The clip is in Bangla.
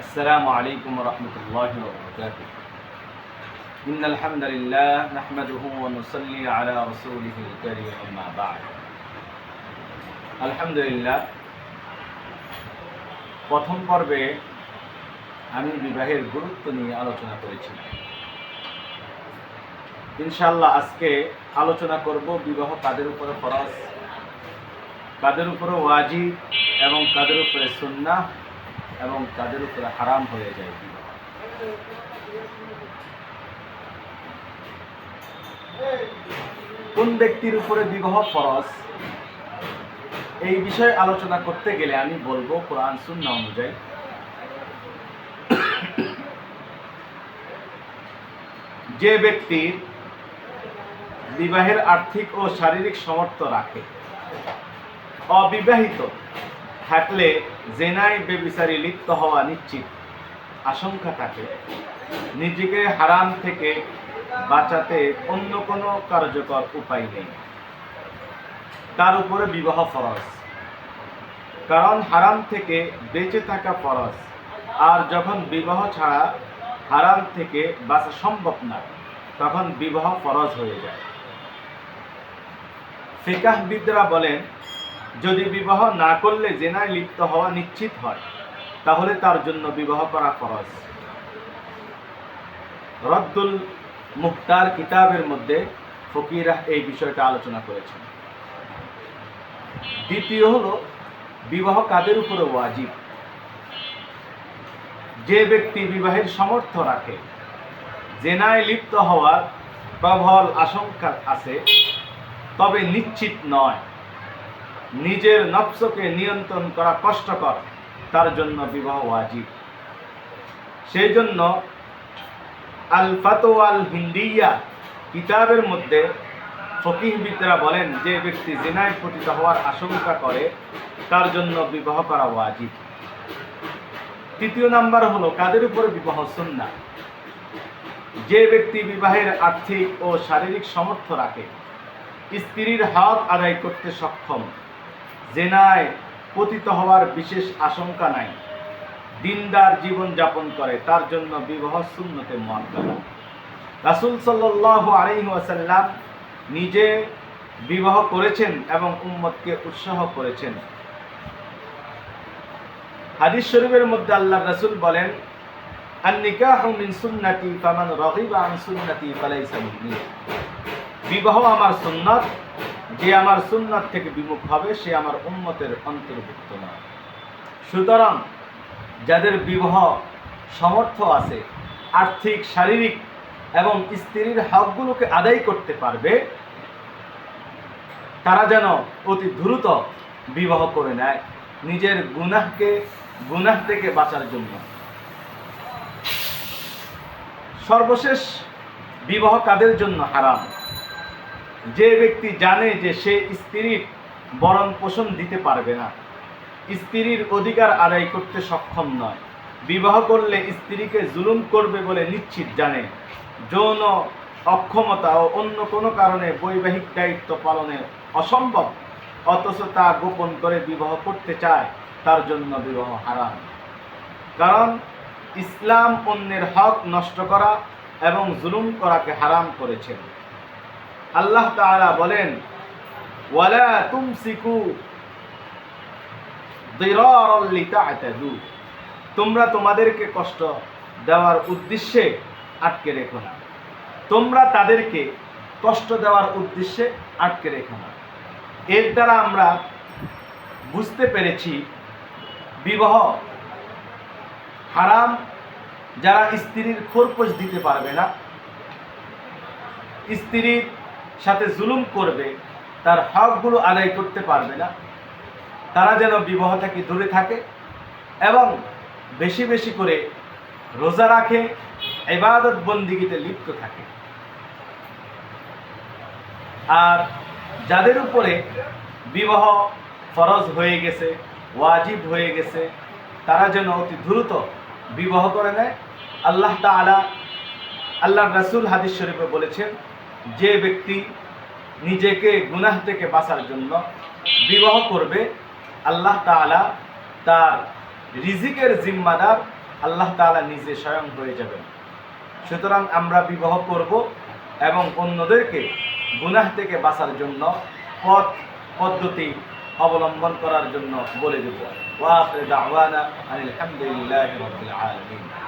السلام عليكم ورحمة الله وبركاته. إن الحمد لله نحمده ونصلي على رسوله الكريم أما بعد. আলহামদুলিল্লাহ, প্রথম পর্বে আমি বিবাহের গুরুত্ব নিয়ে আলোচনা করেছি। ইনশাআল্লাহ আজকে আলোচনা করব বিবাহ কাদের উপরে ফরজ, কাদের উপরে ওয়াজিব এবং কাদের উপরে সুন্নাহ এবং কাদের উপরে হারাম হয়ে যায় বিবাহ। কোন ব্যক্তির উপরে বিবাহ ফরজ এই বিষয়ে আলোচনা করতে গেলে আমি বলবো কোরআন সুন্নাহ অনুযায়ী যে ব্যক্তি বিবাহের আর্থিক ও শারীরিক সামর্থ্য রাখে, অবিবাহিত থাকলে জেনায় বেবিচারে লিপ্ত হওয়া নিশ্চিত আশঙ্কা থাকে, নিজেকে হারাম থেকে বাঁচাতে অন্য কোনো কার্যকর উপায় নেই, তার উপরে বিবাহ ফরজ। কারণ হারাম থেকে বেঁচে থাকা ফরজ, আর যখন বিবাহ ছাড়া হারাম থেকে বাঁচা সম্ভব না তখন বিবাহ ফরজ হয়ে যায়। ফিকাহবিদরা বলেন, যদি বিবাহ না করলে জেনায় লিপ্ত হওয়া নিশ্চিত হয় তাহলে তার জন্য বিবাহ করা ফরজ। রদ্দুল মুখতার কিতাবের মধ্যে ফকিরা এই বিষয়টা আলোচনা করেছেন। দ্বিতীয় হলো বিবাহ কাদের উপরে ওয়াজিব। যে ব্যক্তি বিবাহের সামর্থ্য রাখে, জেনায় লিপ্ত হওয়ার প্রবল আশঙ্কা আছে তবে নিশ্চিত নয়, নিজের নফসকে নিয়ন্ত্রণ করা কষ্টকর, তার জন্য বিবাহ ওয়াজিব। সেই জন্য আল ফাতওয়া আল হিন্দিয়া কিতাবের মধ্যে ফকিহবিদরা বলেন, যে ব্যক্তি জিনায় পতিত হওয়ার আশঙ্কা করে তার জন্য বিবাহ করা ওয়াজিব। তৃতীয় নাম্বার হলো কাদের উপরে বিবাহ সুন্নাহ। যে ব্যক্তি বিবাহের আর্থিক ও শারীরিক সামর্থ্য রাখে, স্ত্রীর হক আদায় করতে সক্ষম, জেনায় পতিত হওয়ার বিশেষ আশঙ্কা নাই, দিনদার জীবন যাপন করে, তার জন্য বিবাহ সুন্নতে মুআক্কাদা। রাসূল সাল্লাল্লাহু আলাইহি ওয়াসাল্লাম নিজে বিবাহ করেছেন এবং উম্মতকে উৎসাহ করেছেন। হাদিস শরীফের মধ্যে আল্লাহর রাসূল বলেন, আন-নিকাহু মিন সুন্নতি ফামান রাগিবা আন সুন্নতি ফালাইসা মিন্নি। বিবাহ আমার সুন্নাত, যে আমার সুন্নাত থেকে বিমুখ হবে সে আমার উম্মতের অন্তর্ভুক্ত নয়। সুতরাং যাদের বিবাহ সামর্থ্য আছে, আর্থিক, শারীরিক এবং স্ত্রীর হকগুলোকে আদায় করতে পারবে, তারা যেন অতি দ্রুত বিবাহ করে নেয় নিজের গুনাহ থেকে বাঁচার জন্য। সর্বশেষ বিবাহ কাদের জন্য হারাম। যে ব্যক্তি জানে যে সে স্ত্রীর ভরণ পোষণ দিতে পারবে না, স্ত্রীর অধিকার আদায় করতে সক্ষম নয়, বিবাহ করলে স্ত্রীকে জুলুম করবে বলে নিশ্চিত জানে, যৌন অক্ষমতা ও অন্য কোনো কারণে বৈবাহিক দায়িত্ব পালনে অসম্ভব, অথচ তা গোপন করে বিবাহ করতে চায়, তার জন্য বিবাহ হারাম। কারণ ইসলাম অন্যের হক নষ্ট করা এবং জুলুম করাকে হারাম করেছেন। আল্লাহ তাআলা বলেন, ওয়ালা তুমসিকু দিরারাল লিতা'তাদু। তোমরা তোমাদেরকে কষ্ট দেওয়ার উদ্দেশ্যে আটকে রেখো না, তোমরা তাদেরকে কষ্ট দেওয়ার উদ্দেশ্যে আটকে রেখো না। এর দ্বারা আমরা বুঝতে পেরেছি বিবাহ হারাম। যারা স্ত্রীর খোরপোশ দিতে পারবে না, স্ত্রীর সাথে জুলুম করবে, তার হকগুলো আদায় করতে পারবে না, তারা যেন বিবাহ থেকে দূরে থাকে এবং বেশি বেশি করে রোজা রাখে, ইবাদত বন্দিগিতে লিপ্ত থাকে। আর যাদের উপরে বিবাহ ফরজ হয়ে গেছে, ওয়াজিব হয়ে গেছে, তারা যেন অতি দ্রুত বিবাহ করে নেয়। আল্লাহ তাআলা, আল্লাহর রাসূল হাদিস শরীফে বলেছেন, যে ব্যক্তি নিজেকে গুনাহ থেকে বাঁচার জন্য বিবাহ করবে, আল্লাহ তাআলা তার রিজিকের জিম্মাদার আল্লাহ তাআলা নিজে স্বয়ং হয়ে যাবেন। সুতরাং আমরা বিবাহ করব এবং অন্যদেরকে গুনাহ থেকে বাঁচার জন্য পদ্ধতি অবলম্বন করার জন্য বলে দেব। ওয়া আখিরু দাওয়ানা আলহামদুলিল্লাহি রাব্বিল আলামিন।